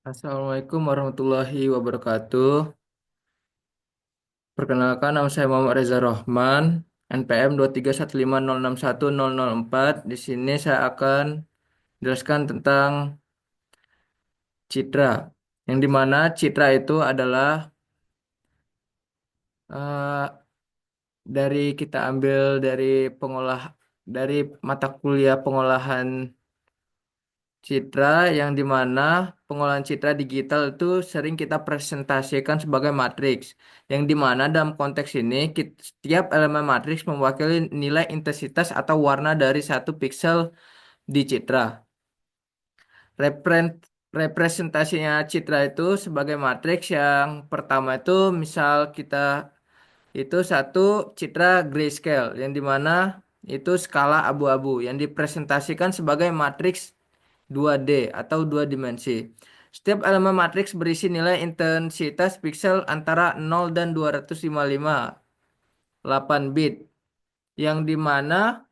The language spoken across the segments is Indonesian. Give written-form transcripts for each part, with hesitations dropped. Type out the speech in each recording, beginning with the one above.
Assalamualaikum warahmatullahi wabarakatuh. Perkenalkan, nama saya Muhammad Reza Rohman, NPM 23150610004. Di sini saya akan jelaskan tentang citra, yang dimana citra itu adalah eh, dari kita ambil dari mata kuliah pengolahan citra, yang dimana pengolahan citra digital itu sering kita presentasikan sebagai matriks, yang dimana dalam konteks ini setiap elemen matriks mewakili nilai intensitas atau warna dari satu piksel di citra. Repren- Representasinya citra itu sebagai matriks yang pertama itu misal kita itu satu citra grayscale, yang dimana itu skala abu-abu yang dipresentasikan sebagai matriks 2D atau dua dimensi. Setiap elemen matriks berisi nilai intensitas piksel antara 0 dan 255 8 bit, yang dimana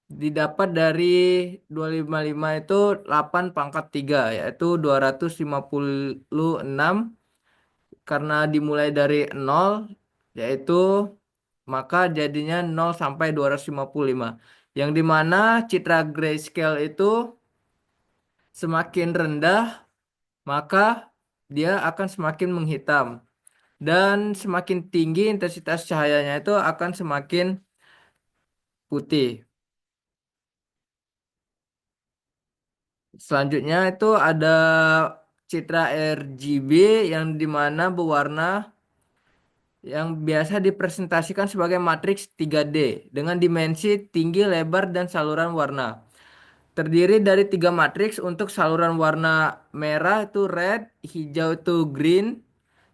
didapat dari 255 itu 8 pangkat 3, yaitu 256, karena dimulai dari 0, yaitu maka jadinya 0 sampai 255, yang dimana citra grayscale itu semakin rendah maka dia akan semakin menghitam, dan semakin tinggi intensitas cahayanya itu akan semakin putih. Selanjutnya itu ada citra RGB, yang dimana berwarna, yang biasa dipresentasikan sebagai matriks 3D dengan dimensi tinggi, lebar, dan saluran warna. Terdiri dari tiga matriks untuk saluran warna: merah itu red, hijau itu green,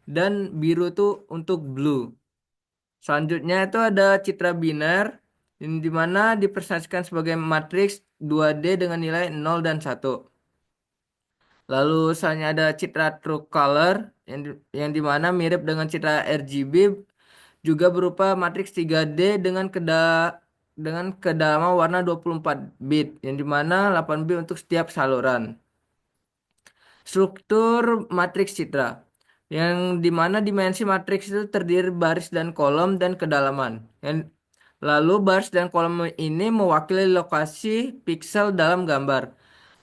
dan biru itu untuk blue. Selanjutnya itu ada citra biner, yang dimana dipresentasikan sebagai matriks 2D dengan nilai 0 dan 1. Lalu selanjutnya ada citra true color, yang dimana mirip dengan citra RGB, juga berupa matriks 3D dengan kedalaman warna 24 bit, yang dimana 8 bit untuk setiap saluran. Struktur matriks citra, yang dimana dimensi matriks itu terdiri baris dan kolom dan kedalaman. Lalu baris dan kolom ini mewakili lokasi piksel dalam gambar.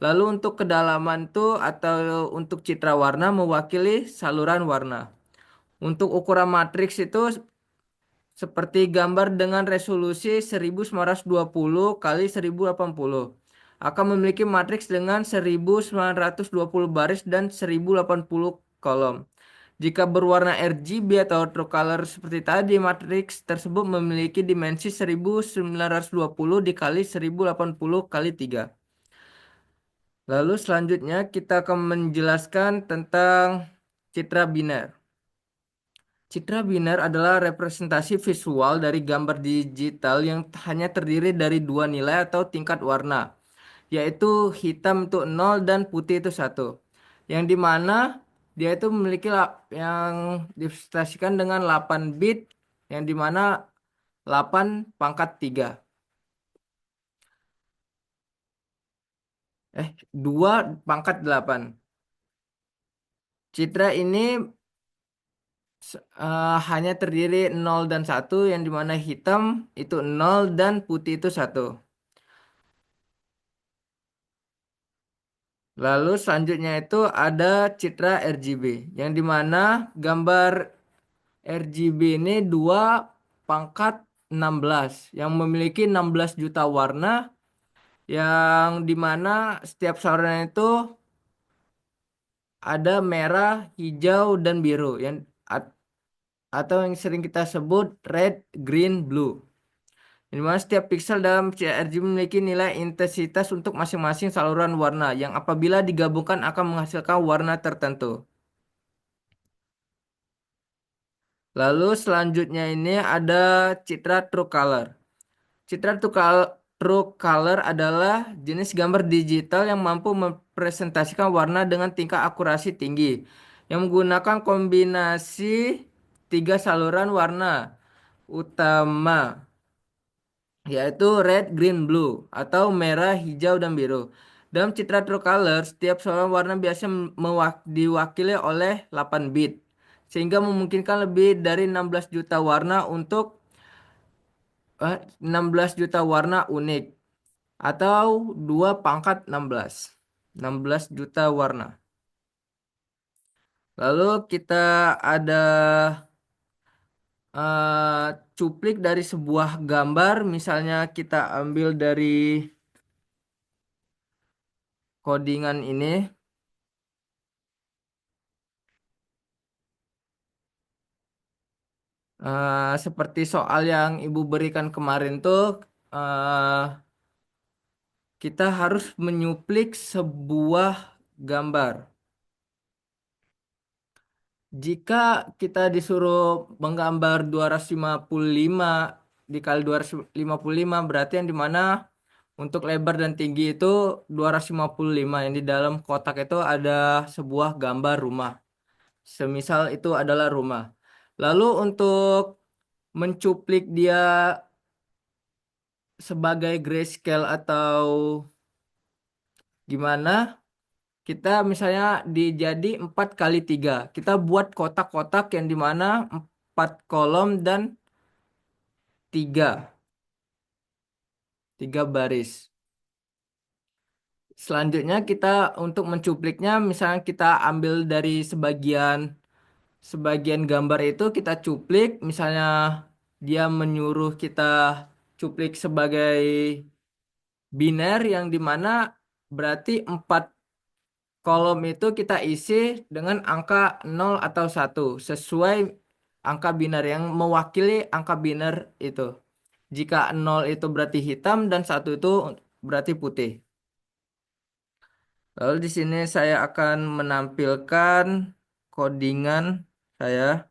Lalu untuk kedalaman itu atau untuk citra warna mewakili saluran warna. Untuk ukuran matriks itu seperti gambar dengan resolusi 1920 kali 1080 akan memiliki matriks dengan 1920 baris dan 1080 kolom. Jika berwarna RGB atau true color seperti tadi, matriks tersebut memiliki dimensi 1920 dikali 1080 kali 3. Lalu selanjutnya kita akan menjelaskan tentang citra biner. Citra biner adalah representasi visual dari gambar digital yang hanya terdiri dari dua nilai atau tingkat warna, yaitu hitam itu 0 dan putih itu 1. Yang dimana dia itu memiliki yang dipresentasikan dengan 8 bit, yang dimana 8 pangkat 3. 2 pangkat 8. Citra ini hanya terdiri 0 dan 1, yang dimana hitam itu 0 dan putih itu 1. Lalu selanjutnya itu ada citra RGB, yang dimana gambar RGB ini 2 pangkat 16, yang memiliki 16 juta warna, yang dimana setiap saluran itu ada merah, hijau, dan biru, atau yang sering kita sebut red, green, blue. Di mana setiap piksel dalam CRGB memiliki nilai intensitas untuk masing-masing saluran warna, yang apabila digabungkan akan menghasilkan warna tertentu. Lalu selanjutnya ini ada citra true color. Citra true color adalah jenis gambar digital yang mampu mempresentasikan warna dengan tingkat akurasi tinggi, yang menggunakan kombinasi tiga saluran warna utama, yaitu red, green, blue, atau merah, hijau, dan biru. Dalam citra True Color, setiap seorang warna biasa diwakili oleh 8 bit, sehingga memungkinkan lebih dari 16 juta warna untuk 16 juta warna unik atau 2 pangkat 16. 16 juta warna. Lalu kita ada cuplik dari sebuah gambar, misalnya kita ambil dari codingan ini, seperti soal yang Ibu berikan kemarin tuh, eh, kita harus menyuplik sebuah gambar. Jika kita disuruh menggambar 255 dikali 255 berarti yang dimana untuk lebar dan tinggi itu 255. Yang di dalam kotak itu ada sebuah gambar rumah. Semisal itu adalah rumah. Lalu untuk mencuplik dia sebagai grayscale atau gimana, kita misalnya dijadi 4 kali 3. Kita buat kotak-kotak yang dimana 4 kolom dan 3 baris. Selanjutnya kita untuk mencupliknya misalnya kita ambil dari sebagian gambar itu kita cuplik, misalnya dia menyuruh kita cuplik sebagai biner yang dimana berarti 4 kolom itu kita isi dengan angka 0 atau 1 sesuai angka biner yang mewakili angka biner itu. Jika 0 itu berarti hitam dan 1 itu berarti putih. Lalu di sini saya akan menampilkan codingan saya.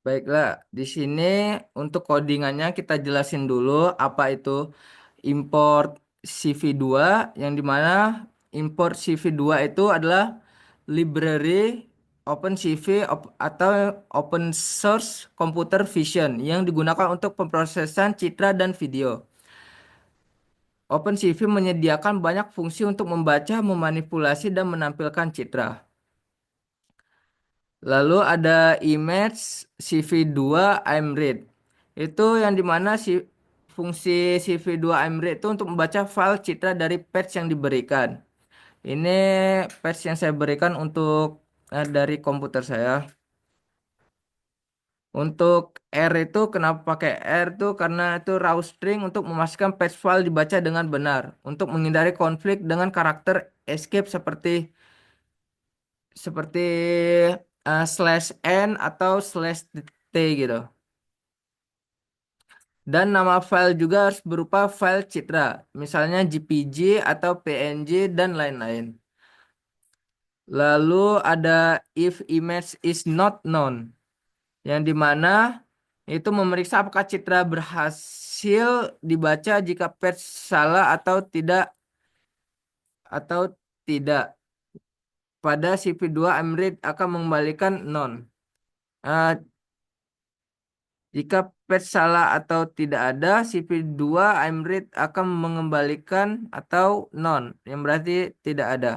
Baiklah, di sini untuk codingannya kita jelasin dulu apa itu import CV2 yang dimana import CV2 itu adalah library OpenCV atau Open Source Computer Vision yang digunakan untuk pemrosesan citra dan video. OpenCV menyediakan banyak fungsi untuk membaca, memanipulasi, dan menampilkan citra. Lalu ada image CV2 IMRead. Itu yang dimana fungsi CV2 IMRead itu untuk membaca file citra dari patch yang diberikan. Ini patch yang saya berikan untuk dari komputer saya. Untuk R itu kenapa pakai R itu karena itu raw string untuk memastikan patch file dibaca dengan benar. Untuk menghindari konflik dengan karakter escape seperti slash n atau slash t gitu. Dan nama file juga harus berupa file citra, misalnya JPG atau PNG dan lain-lain. Lalu ada if image is not known, yang dimana itu memeriksa apakah citra berhasil dibaca jika patch salah atau tidak. Pada CV2 Emread akan mengembalikan non. Eh, Jika patch salah atau tidak ada, CV2 Emread akan mengembalikan atau non, yang berarti tidak ada.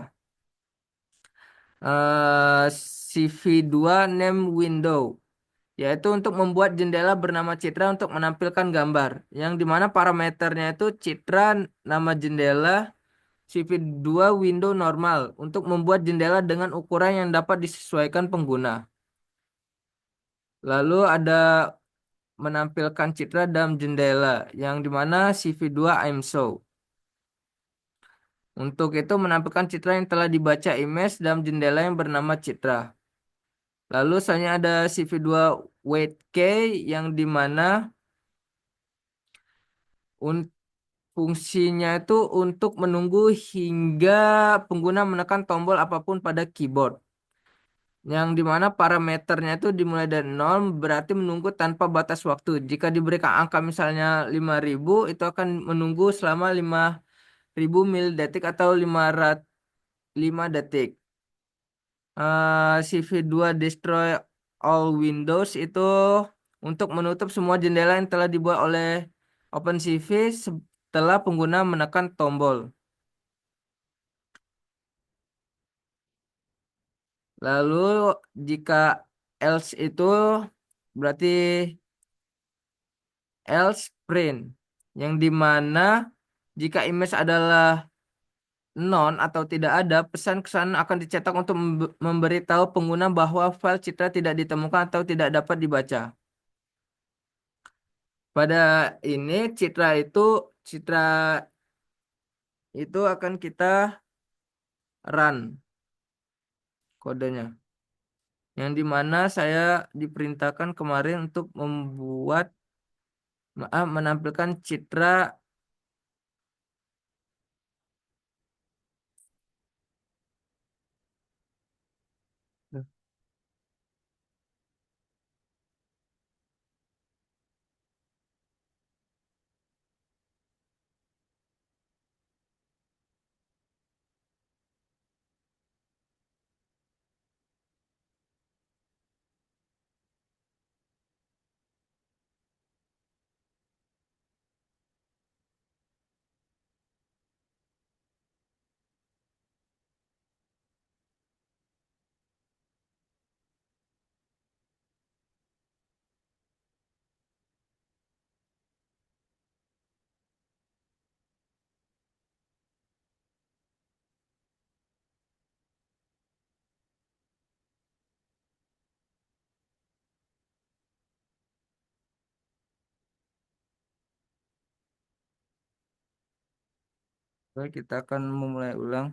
CV2 name window, yaitu untuk membuat jendela bernama Citra untuk menampilkan gambar, yang dimana parameternya itu Citra, nama jendela, CV2 window normal, untuk membuat jendela dengan ukuran yang dapat disesuaikan pengguna. Lalu ada menampilkan citra dalam jendela yang dimana CV2 I'm show. Untuk itu menampilkan citra yang telah dibaca image dalam jendela yang bernama citra. Lalu selanjutnya ada CV2 wait key yang dimana un- fungsinya itu untuk menunggu hingga pengguna menekan tombol apapun pada keyboard. yang dimana parameternya itu dimulai dari nol berarti menunggu tanpa batas waktu. Jika diberikan angka misalnya 5.000 itu akan menunggu selama 5.000 milidetik atau 5 detik. CV2 destroy all windows itu untuk menutup semua jendela yang telah dibuat oleh OpenCV setelah pengguna menekan tombol. Lalu jika else itu berarti else print yang dimana jika image adalah non atau tidak ada, pesan kesan akan dicetak untuk memberitahu pengguna bahwa file citra tidak ditemukan atau tidak dapat dibaca. Pada ini citra itu akan kita run kodenya. Yang dimana saya diperintahkan kemarin untuk menampilkan citra Baik, kita akan memulai ulang.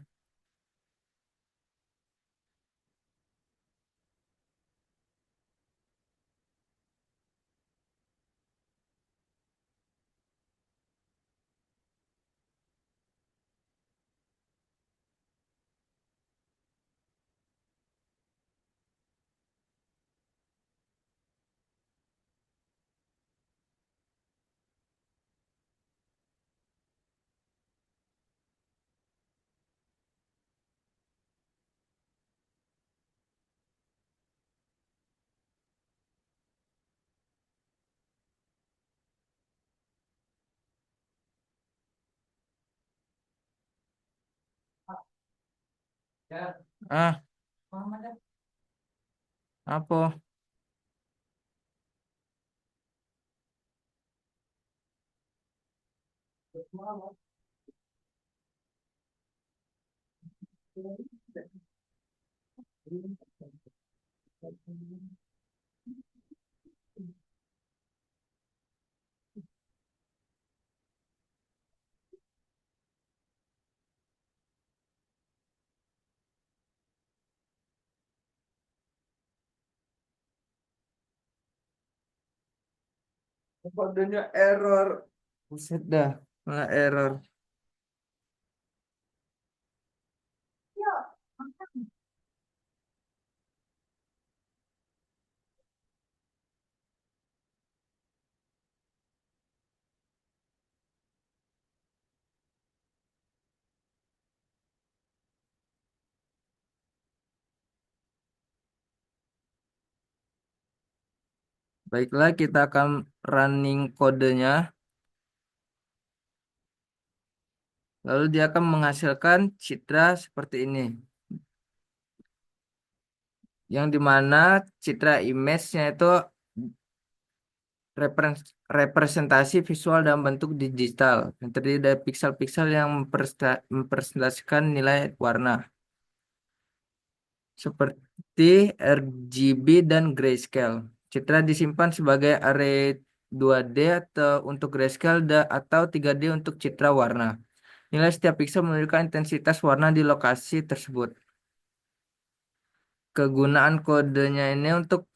Ah, apa? Kodenya error. Buset dah, malah error. Baiklah, kita akan running kodenya. Lalu dia akan menghasilkan citra seperti ini. Yang dimana citra image-nya itu representasi visual dalam bentuk digital. Yang terdiri dari piksel-piksel yang mempresentasikan nilai warna. Seperti RGB dan grayscale. Citra disimpan sebagai array 2D atau untuk grayscale atau 3D untuk citra warna. Nilai setiap pixel menunjukkan intensitas warna di lokasi tersebut. Kegunaan kodenya ini untuk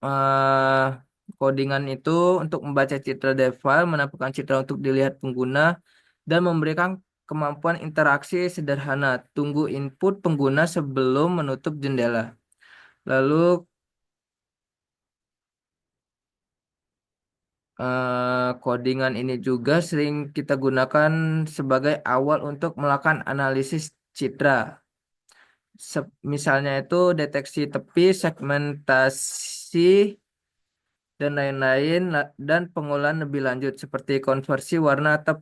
eh, codingan itu untuk membaca citra dari file, menampilkan citra untuk dilihat pengguna, dan memberikan kemampuan interaksi sederhana. Tunggu input pengguna sebelum menutup jendela. Lalu codingan ini juga sering kita gunakan sebagai awal untuk melakukan analisis citra. Misalnya itu deteksi tepi, segmentasi, dan lain-lain, dan pengolahan lebih lanjut seperti konversi warna atau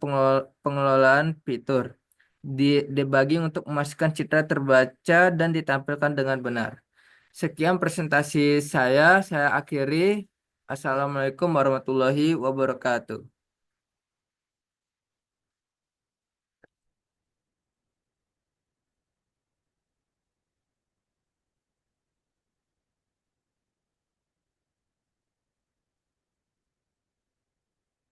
pengelolaan fitur. Debugging untuk memastikan citra terbaca dan ditampilkan dengan benar. Sekian presentasi saya akhiri. Assalamualaikum warahmatullahi wabarakatuh.